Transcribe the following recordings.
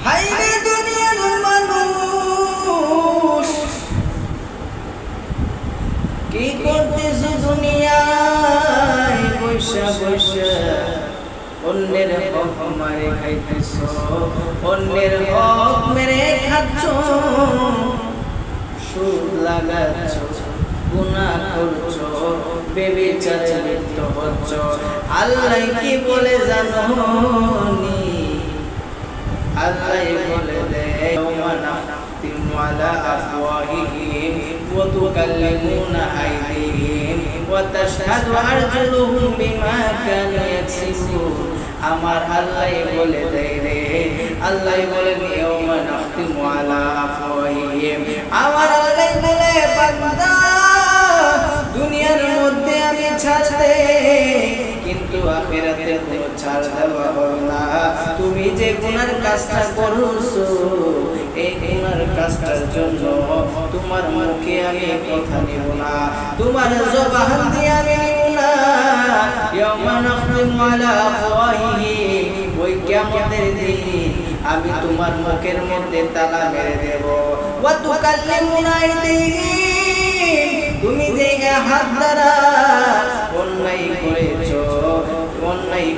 হাইরে দুনিয়ার মানুষ কি করতেছ দুনিয়ায় বৈশা বৈশা অন্যের হক মারে খাইতেছ অন্যের হক মেরে খাচ্ছ সুদ লাগাচ্ছ গুনাহ করছো বেবিচারে লিপ্ত হচ্ছ আল্লাহ কি বলে জানো নি আল্লাহ বলে দেয় ইয়াউমা নাখতিমু আলা আফওয়াহিহিম ওয়া তুকাল্লিমুনা আইদিহিম ওয়া তাশহাদু আরজুলুহুম বিমা কানু ইয়াকসিবুন আমার আল্লাহ বলে দেয় রে আল্লাহ বলে ইয়াউমা নাখতিমু আলা আফওয়াহিহিম আমার আল্লাহ বলে বান্দা দুনিয়ার মধ্যে আমি ছাড়তে কিন্তু আখিরাতে কোনো ছাড় দেওয়া হবে না তুমি যে গুনার কাজটা করছো এই গুনার কাজটার জন্য তোমার মুখে আমি কথা নিব না তোমার জবান দিয়ে আমি নিব না ইয়াউমা নাখতিমু আলা আফওয়াহিহিম ওই কিয়ামতের দিন আমি তোমার মুখের মধ্যে তালা মেরে দেব ওয়া তুকাল্লিমুনা আইদিহিম তুমি যে হাত দ্বারা অন্যায়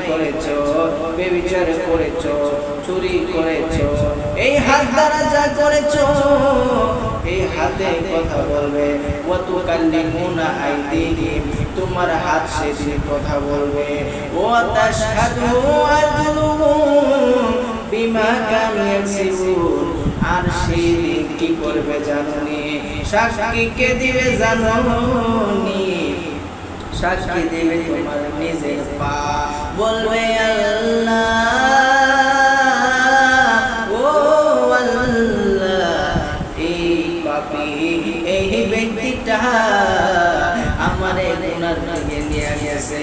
করেছো ব্যভিচার করেছো চুরি করেছো এই হাত দ্বারা যা করেছো এই হাতে কথা বলবে ওয়া তুকাল্লিমুনা আইদিহিম তোমার হাত সেদিন কথা বলবে ওয়া তাশহাদু আরজুলুহুম বিমা কানু ইয়াকসিবুন আর সেদিন কি করবে জানোনি সাক্ষীকে দিবে জানোনি সাক্ষী দিবে তোমার নিজের পা বলবে আল্লাহ ও আল্লাহ এই পাপী এই ব্যক্তিটা আমারে গুনার দিকে নিয়ে গেছে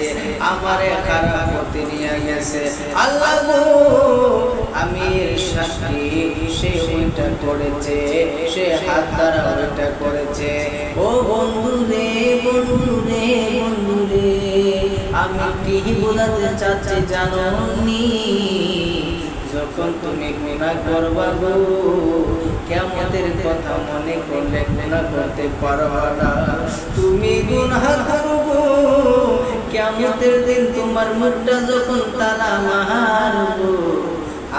আমারে খারাপ পথে নিয়ে গেছে আল্লাহ গো আমি সাক্ষী সে ওইটা করেছে সে হাত দ্বারা ওইটা করেছে ও বন্ধু রে আমি কি বোঝাতে চাচ্ছি জানোনি যখন তুমি গুনাহ করবা গো কিয়ামতের কথা মনে করলে গুনাহ করতে পারবা না তুমি গুনাহ করবো কিয়ামতের দিন তোমার মুখটা যখন তালা মারবো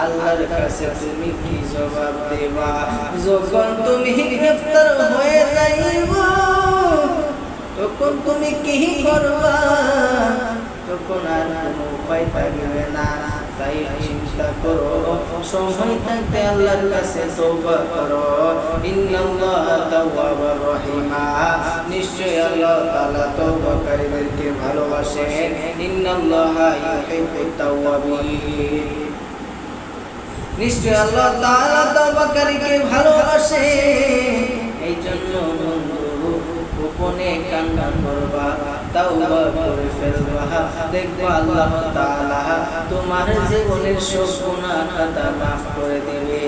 আল্লাহর কাছে তুমি কি জবাব দেবা যখন তুমি গ্রেফতার হয়ে যাইবা তখন তুমি কি করবা তখন আর কোনো উপায় থাকবে না তাই চিন্তা করো সময় থাকতে আল্লাহর কাছে তওবা করো ইন্নাল্লাহা তাওয়াবুর রহিম নিশ্চয় আল্লাহ তাআলা তওবাকারীদেরকে ভালোবাসেন ইন্নাল্লাহা ইউহিব্বুত তাওয়াবিন নিশ্চয় আল্লাহ তাআলা তওবাকারীকে ভালোবাসে এই জন্য বন্ধু গোপনে কান্না করবা তাওবা করে ফেলবা দেখবা আল্লাহ তাআলা তোমার জীবনের সব গুনাহ খাতা মাফ করে দিবে।